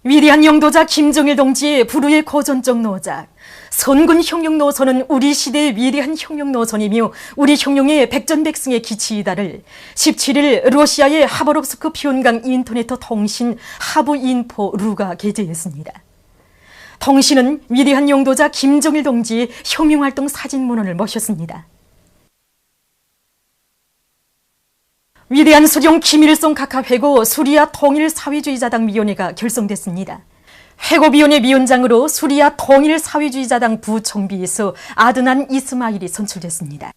위대한 영도자 김정일 동지의 불후의 고전적 노작, 선군 혁명 노선은 우리 시대의 위대한 혁명 노선이며 우리 혁명의 백전백승의 기치이다를 17일 러시아의 하바롭스크 피온강 인터넷 통신 하부인포루가 게재했습니다. 통신은 위대한 영도자 김정일 동지의 혁명활동 사진문헌을 모셨습니다. 위대한 수령 김일성 각하회고 수리아 통일사회주의자당 위원회가 결성됐습니다. 회고위원회 위원장으로 수리아 통일사회주의자당 부총비에서 아드난 이스마일이 선출됐습니다.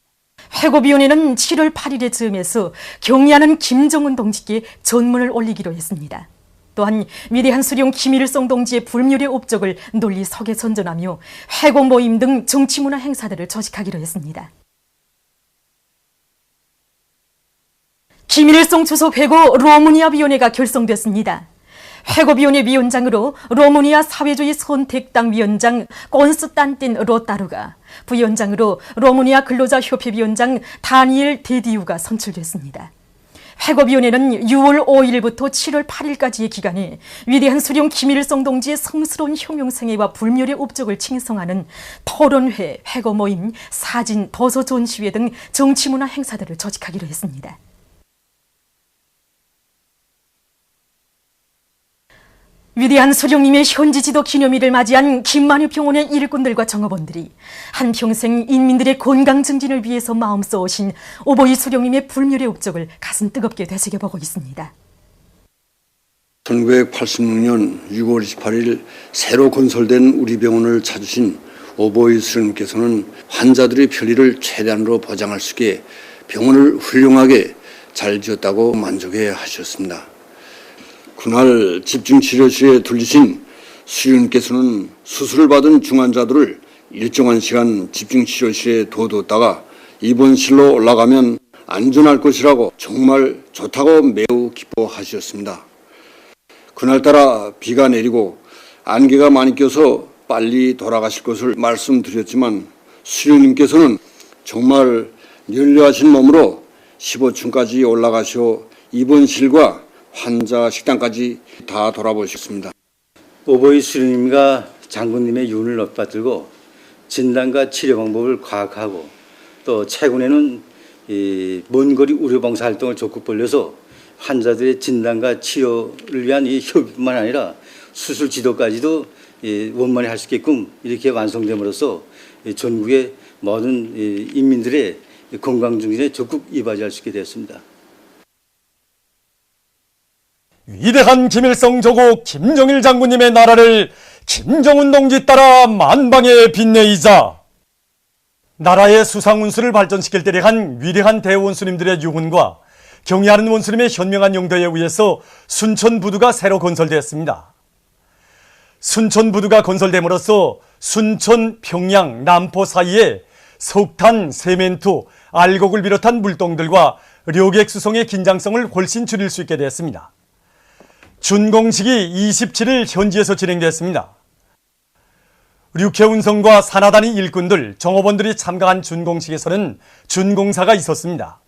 회고위원회는 7월 8일에 즈음해서 경의하는 김정은 동지께 전문을 올리기로 했습니다. 또한 위대한 수령 김일성 동지의 불멸의 업적을 널리 서계선전하며 회고 모임 등 정치문화 행사들을 조직하기로 했습니다. 김일성 주석 회고 로마니아 위원회가 결성됐습니다. 회고위원회 위원장으로 로마니아 사회주의 선택당 위원장 콘스탄틴 로타르가, 부위원장으로 로마니아 근로자협회 위원장 다니엘 데디우가 선출됐습니다. 회고위원회는 6월 5일부터 7월 8일까지의 기간에 위대한 수령 김일성 동지의 성스러운 혁명생애와 불멸의 업적을 칭송하는 토론회, 회고 모임, 사진, 도서 전시회 등 정치문화 행사들을 조직하기로 했습니다. 위대한 수령님의 현지지도 기념일을 맞이한 김만유 병원의 일꾼들과 정업원들이 한평생 인민들의 건강 증진을 위해서 마음 써오신 오보이 수령님의 불멸의 업적을 가슴 뜨겁게 되새겨보고 있습니다. 1986년 6월 28일 새로 건설된 우리 병원을 찾으신 오보이 수령님께서는 환자들의 편리를 최대한으로 보장할 수 있게 병원을 훌륭하게 잘 지었다고 만족해 하셨습니다. 그날 집중치료실에 들리신 수령님께서는 수술을 받은 중환자들을 일정한 시간 집중치료실에 둬뒀다가 입원실로 올라가면 안전할 것이라고 정말 좋다고 매우 기뻐하셨습니다. 그날따라 비가 내리고 안개가 많이 껴서 빨리 돌아가실 것을 말씀드렸지만 수령님께서는 정말 연료하신 몸으로 15층까지 올라가셔 입원실과 환자 식당까지 다 돌아보셨습니다. 오보이 수령님과 장군님의 윤을 얻받들고 진단과 치료 방법을 과학하고 또 최근에는 먼 거리 의료봉사 활동을 적극 벌려서 환자들의 진단과 치료를 위한 이 협의뿐만 아니라 수술 지도까지도 원만히 할 수 있게끔 이렇게 완성됨으로써 전국의 모든 인민들의 건강 증진에 적극 이바지할 수 있게 되었습니다. 위대한 김일성 조국 김정일 장군님의 나라를 김정은 동지 따라 만방에 빛내이자 나라의 수상운수를 발전시킬 때에 한 위대한 대원수님들의 유훈과 경의하는 원수님의 현명한 용도에 의해서 순천부두가 새로 건설되었습니다. 순천부두가 건설됨으로써 순천, 평양, 남포 사이에 석탄, 세멘트, 알곡을 비롯한 물동들과 료객 수송의 긴장성을 훨씬 줄일 수 있게 되었습니다. 준공식이 27일 현지에서 진행됐습니다. 류케운성과 산하단위 일꾼들, 정업원들이 참가한 준공식에서는 준공사가 있었습니다.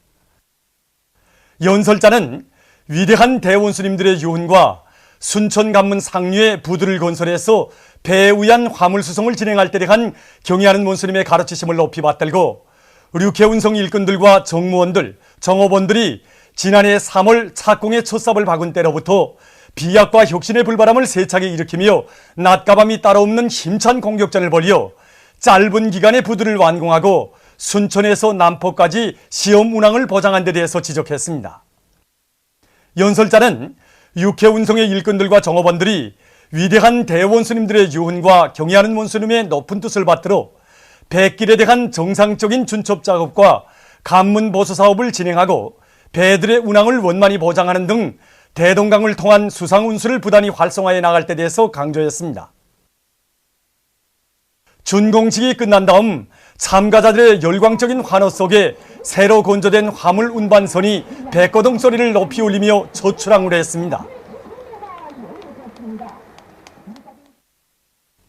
연설자는 위대한 대원수님들의 유훈과 순천관문 상류에 부두를 건설해서 배에 의한 화물수송을 진행할 때에 한 경의하는 원수님의 가르치심을 높이 받들고 류케운성 일꾼들과 정무원들, 정업원들이 지난해 3월 착공의 첫 삽을 박은 때로부터 비약과 혁신의 불바람을 세차게 일으키며 낮과 밤이 따로 없는 힘찬 공격전을 벌여 짧은 기간에 부두를 완공하고 순천에서 남포까지 시험 운항을 보장한 데 대해서 지적했습니다. 연설자는 육해운송의 일꾼들과 정업원들이 위대한 대원수님들의 유훈과 경의하는 원수님의 높은 뜻을 받들어 배길에 대한 정상적인 준첩 작업과 관문 보수 사업을 진행하고 배들의 운항을 원만히 보장하는 등 대동강을 통한 수상 운수를 부단히 활성화해 나갈 때 대해서 강조했습니다. 준공식이 끝난 다음 참가자들의 열광적인 환호 속에 새로 건조된 화물 운반선이 배거동 소리를 높이 울리며 첫 출항을 했습니다.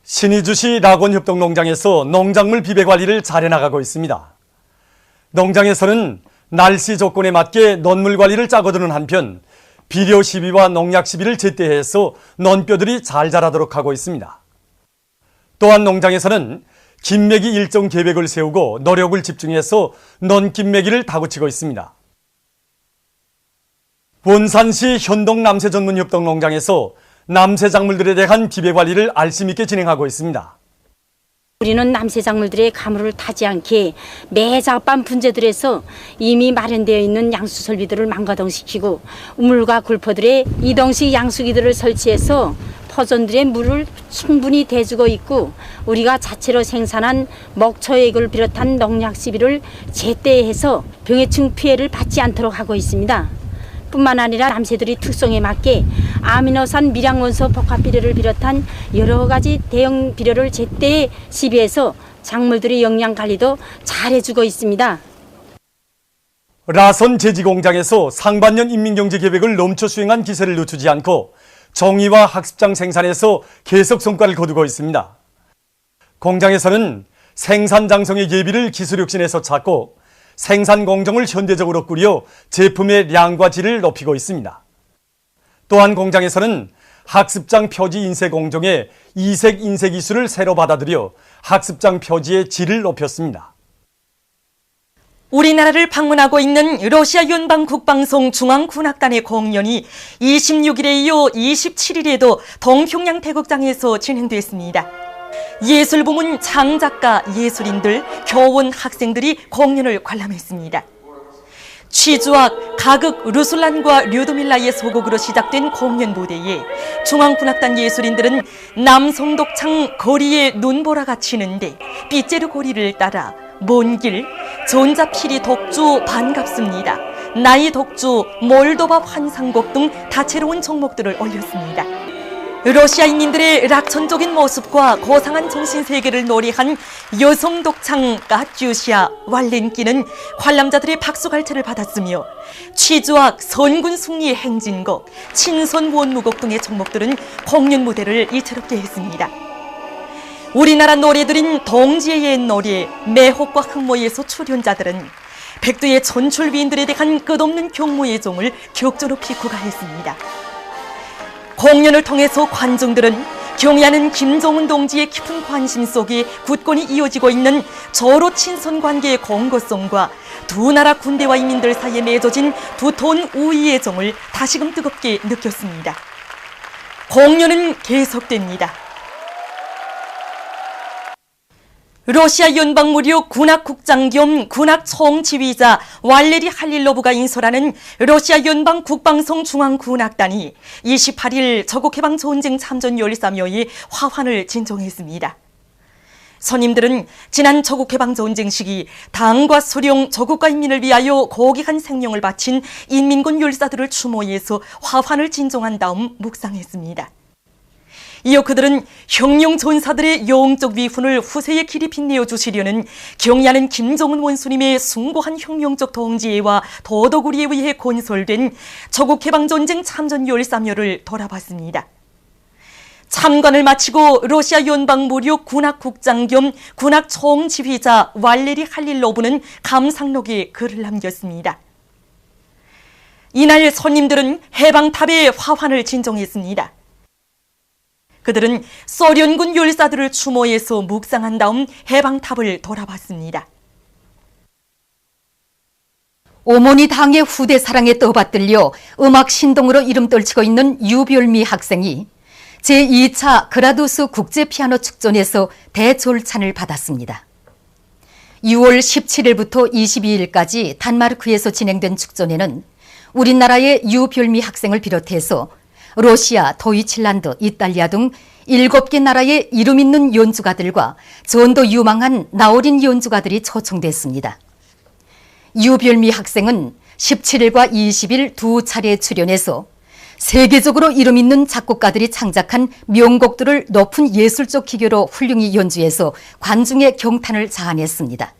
신의주시 낙원협동농장에서 농작물 비배 관리를 잘해 나가고 있습니다. 농장에서는 날씨 조건에 맞게 논물 관리를 짜거두는 한편 비료 시비와 농약 시비를 제때해서 논뼈들이 잘 자라도록 하고 있습니다. 또한 농장에서는 김매기 일정 계획을 세우고 노력을 집중해서 논김매기를 다구치고 있습니다. 원산시 현동 남새전문협동농장에서 남새작물들에 대한 비배 관리를 알심 있게 진행하고 있습니다. 우리는 남새작물들의 가물을 타지 않게 매 작업반 분재들에서 이미 마련되어 있는 양수 설비들을 망가동시키고 우물과 굴포들의 이동식 양수기들을 설치해서 퍼전들의 물을 충분히 대주고 있고 우리가 자체로 생산한 먹초액을 비롯한 농약 시비를 제때 해서 병해충 피해를 받지 않도록 하고 있습니다. 뿐만 아니라 남새들이 특성에 맞게 아미노산 미량원소 복합 비료를 비롯한 여러 가지 대형 비료를 제때 시비해서 작물들의 영양 관리도 잘 해주고 있습니다. 라선 제지공장에서 상반년 인민경제계획을 넘쳐 수행한 기세를 늦추지 않고 정의와 학습장 생산에서 계속 성과를 거두고 있습니다. 공장에서는 생산 장성의 예비를 기술 혁신에서 찾고 생산 공정을 현대적으로 꾸려 제품의 양과 질을 높이고 있습니다. 또한 공장에서는 학습장 표지 인쇄 공정에 이색 인쇄 기술을 새로 받아들여 학습장 표지의 질을 높였습니다. 우리나라를 방문하고 있는 러시아 연방 국방성 중앙군악단의 공연이 26일에 이어 27일에도 동평양 태극장에서 진행됐습니다. 예술부문 장작가, 예술인들, 교원, 학생들이 공연을 관람했습니다. 취주악, 가극, 루슬란과 류도밀라의 소곡으로 시작된 공연 무대에 중앙군악단 예술인들은 남송독창 거리에 눈보라가 치는데 빗재루 고리를 따라 먼 길, 전자피리 독주 반갑습니다, 나이 독주, 몰도바 환상곡 등 다채로운 종목들을 올렸습니다. 러시아인민들의 락천적인 모습과 고상한 정신세계를 노래한 여성 독창 까tyusha 왈렌키는 관람자들의 박수갈채를 받았으며 취주악, 선군 승리의 행진곡, 친선 원무곡 등의 종목들은 공연 무대를 이채롭게 했습니다. 우리나라 노래들인 동지의 옛 노래, 매혹과 흑모에서 출연자들은 백두의 전출위인들에 대한 끝없는 경무의 종을 격조로 피코가했습니다. 공연을 통해서 관중들은 경의하는 김정은 동지의 깊은 관심 속에 굳건히 이어지고 있는 저로 친선 관계의 공고성과 두 나라 군대와 인민들 사이에 맺어진 두터운 우위의 정을 다시금 뜨겁게 느꼈습니다. 공연은 계속됩니다. 러시아 연방무력 군악국장 겸 군악총지휘자 왈레리 할릴로브가 인솔하는 러시아 연방 국방성 중앙군악단이 28일 조국해방전쟁 참전 열사묘에 화환을 진정했습니다. 선임들은 지난 조국해방전쟁 시기 당과 소령, 조국과 인민을 위하여 고귀한 생명을 바친 인민군 열사들을 추모해서 화환을 진정한 다음 묵상했습니다. 이어 그들은 혁명 전사들의 영적 위훈을 후세에 길이 빛내어 주시려는 경의하는 김정은 원수님의 숭고한 혁명적 동지애와 도덕우리에 의해 건설된 조국해방전쟁 참전 열사묘를 돌아봤습니다. 참관을 마치고 러시아 연방무력 군악국장 겸 군악총지휘자 왈레리 할릴로브는 감상록에 글을 남겼습니다. 이날 손님들은 해방탑에 화환을 진정했습니다. 그들은 소련군 열사들을 추모해서 묵상한 다음 해방탑을 돌아봤습니다. 어머니 당의 후대 사랑에 떠받들려 음악 신동으로 이름 떨치고 있는 유별미 학생이 제2차 그라두스 국제피아노 축전에서 대졸찬을 받았습니다. 6월 17일부터 22일까지 단마르크에서 진행된 축전에는 우리나라의 유별미 학생을 비롯해서 러시아, 도이칠란드, 이탈리아 등 7개 나라의 이름 있는 연주가들과 전도 유망한 나어린 연주가들이 초청됐습니다. 유별미 학생은 17일과 20일 두 차례 출연해서 세계적으로 이름 있는 작곡가들이 창작한 명곡들을 높은 예술적 기교로 훌륭히 연주해서 관중의 경탄을 자아냈습니다.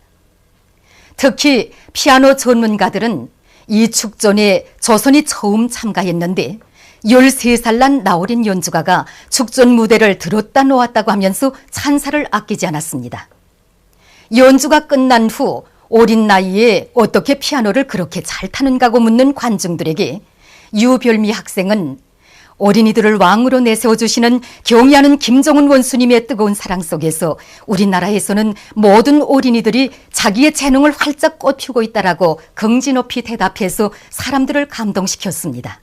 특히 피아노 전문가들은 이 축전에 조선이 처음 참가했는데 13살 난 나어린 연주가가 축전 무대를 들었다 놓았다고 하면서 찬사를 아끼지 않았습니다. 연주가 끝난 후 어린 나이에 어떻게 피아노를 그렇게 잘 타는가고 묻는 관중들에게 유별미 학생은 어린이들을 왕으로 내세워주시는 경의하는 김정은 원수님의 뜨거운 사랑 속에서 우리나라에서는 모든 어린이들이 자기의 재능을 활짝 꽃피우고 있다라고 긍지 높이 대답해서 사람들을 감동시켰습니다.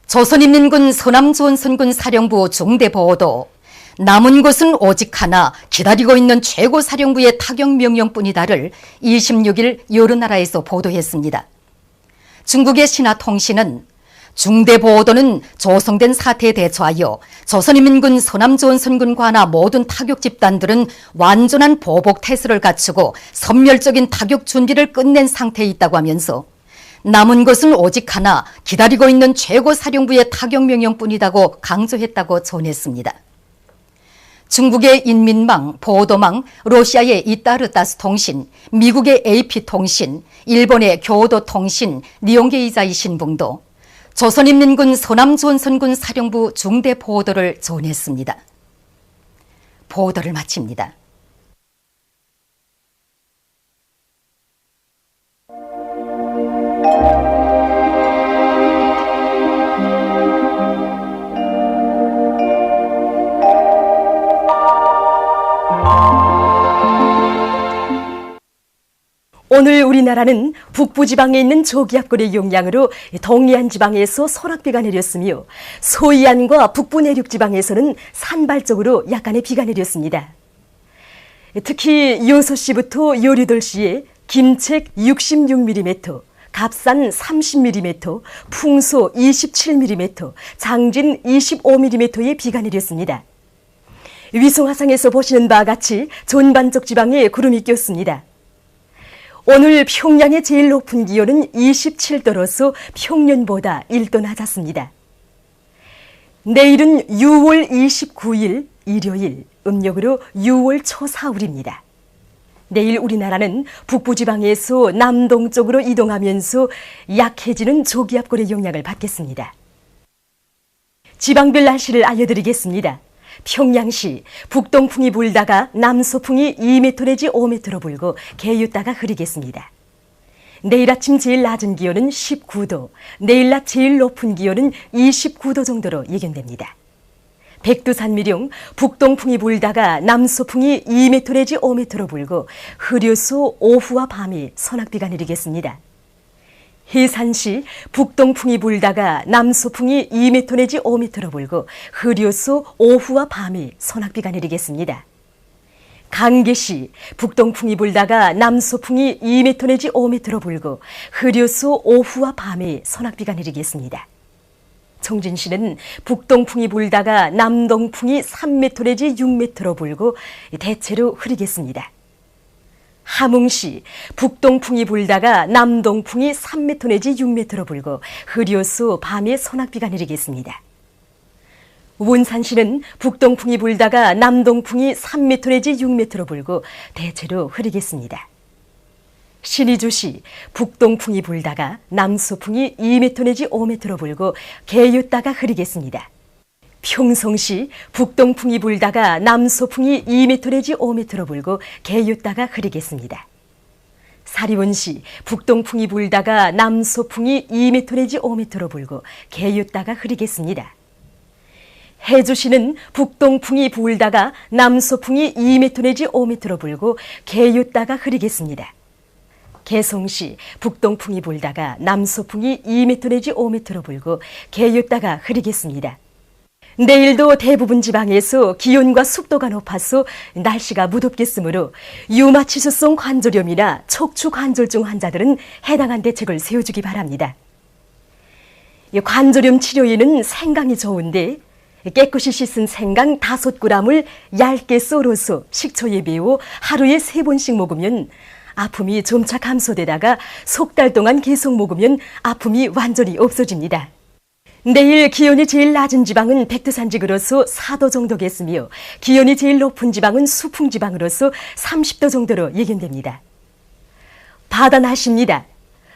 조선인민군 서남조선군 사령부 중대보호도 남은 것은 오직 하나 기다리고 있는 최고사령부의 타격명령뿐이다를 26일 여러 나라에서 보도했습니다. 중국의 신화통신은 중대보호도는 조성된 사태에 대처하여 조선인민군 서남조선군 관하 모든 타격 집단들은 완전한 보복 태세를 갖추고 선멸적인 타격 준비를 끝낸 상태에 있다고 하면서 남은 것은 오직 하나 기다리고 있는 최고사령부의 타격명령뿐이다고 강조했다고 전했습니다. 중국의 인민망, 보도망, 러시아의 이따르따스 통신, 미국의 AP통신, 일본의 교도 통신, 니온게이자이 신봉도 조선인민군 서남조선군 사령부 중대보호도를 전했습니다. 보도를 마칩니다. 오늘 우리나라는 북부지방에 있는 저기압골의 영향으로 동해안 지방에서 소낙비가 내렸으며 서해안과 북부 내륙지방에서는 산발적으로 약간의 비가 내렸습니다. 특히 6시부터 18시에 김책 66mm, 갑산 30mm, 풍소 27mm, 장진 25mm의 비가 내렸습니다. 위성화상에서 보시는 바와 같이 전반적 지방에 구름이 꼈습니다. 오늘 평양의 제일 높은 기온은 27도로서 평년보다 1도 낮았습니다. 내일은 6월 29일 일요일, 음력으로 6월 초사흘입니다. 내일 우리나라는 북부지방에서 남동쪽으로 이동하면서 약해지는 저기압골의 영향을 받겠습니다. 지방별 날씨를 알려드리겠습니다. 평양시 북동풍이 불다가 남서풍이 2m 내지 5m로 불고 개유다가 흐리겠습니다. 내일 아침 제일 낮은 기온은 19도, 내일 낮 제일 높은 기온은 29도 정도로 예견됩니다. 백두산미령 북동풍이 불다가 남서풍이 2m 내지 5m로 불고 흐려서 오후와 밤에 소낙비가 내리겠습니다. 해산시 북동풍이 불다가 남서풍이 2m 내지 5m로 불고 흐려서 오후와 밤에 소낙비가 내리겠습니다. 강계시 북동풍이 불다가 남서풍이 2m 내지 5m로 불고 흐려서 오후와 밤에 소낙비가 내리겠습니다. 청진시는 북동풍이 불다가 남동풍이 3m 내지 6m로 불고 대체로 흐리겠습니다. 함흥시 북동풍이 불다가 남동풍이 3m 내지 6m로 불고 흐려서 밤에 소낙비가 내리겠습니다. 원산시는 북동풍이 불다가 남동풍이 3m 내지 6m로 불고 대체로 흐리겠습니다. 신의주시 북동풍이 불다가 남서풍이 2m 내지 5m로 불고 개유다가 흐리겠습니다. 평성시 북동풍이 불다가 남서풍이 2m 내지 5m로 불고 개유다가 흐리겠습니다. 사리원시 북동풍이 불다가 남서풍이 2m 내지 5m로 불고 개유다가 흐리겠습니다. 해주시는 북동풍이 불다가 남서풍이 2m 내지 5m로 불고 개유다가 흐리겠습니다. 개성시 북동풍이 불다가 남서풍이 2m 내지 5m로 불고 개유다가 흐리겠습니다. 내일도 대부분 지방에서 기온과 습도가 높아서 날씨가 무덥겠으므로 유마치수성 관절염이나 척추관절증 환자들은 해당한 대책을 세워주기 바랍니다. 관절염 치료에는 생강이 좋은데 깨끗이 씻은 생강 5g을 얇게 썰어서 식초에 배워 하루에 3번씩 먹으면 아픔이 점차 감소되다가 석 달 동안 계속 먹으면 아픔이 완전히 없어집니다. 내일 기온이 제일 낮은 지방은 백두산지구로서 4도 정도겠으며 기온이 제일 높은 지방은 수풍지방으로서 30도 정도로 예견됩니다. 바다 날씨입니다.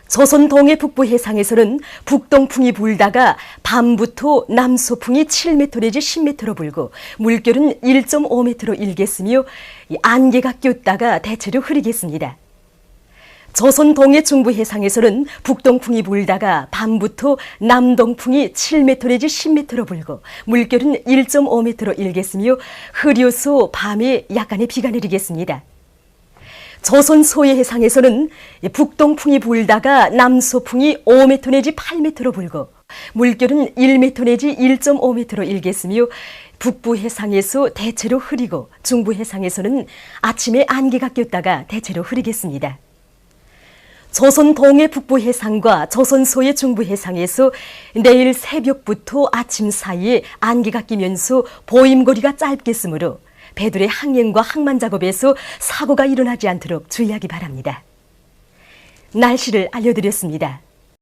조선 동해 북부 해상에서는 북동풍이 불다가 밤부터 남서풍이 7m 내지 10m로 불고 물결은 1.5m로 일겠으며 안개가 꼈다가 대체로 흐리겠습니다. 조선 동해 중부 해상에서는 북동풍이 불다가 밤부터 남동풍이 7m 내지 10m로 불고 물결은 1.5m로 일겠으며 흐려서 밤에 약간의 비가 내리겠습니다. 조선 소해 해상에서는 북동풍이 불다가 남서풍이 5m 내지 8m로 불고 물결은 1m 내지 1.5m로 일겠으며 북부 해상에서 대체로 흐리고 중부 해상에서는 아침에 안개가 꼈다가 대체로 흐리겠습니다. 조선 동해 북부 해상과 조선 소해 중부 해상에서 내일 새벽부터 아침 사이에 안개가 끼면서 보임거리가 짧겠으므로 배들의 항행과 항만 작업에서 사고가 일어나지 않도록 주의하기 바랍니다. 날씨를 알려드렸습니다.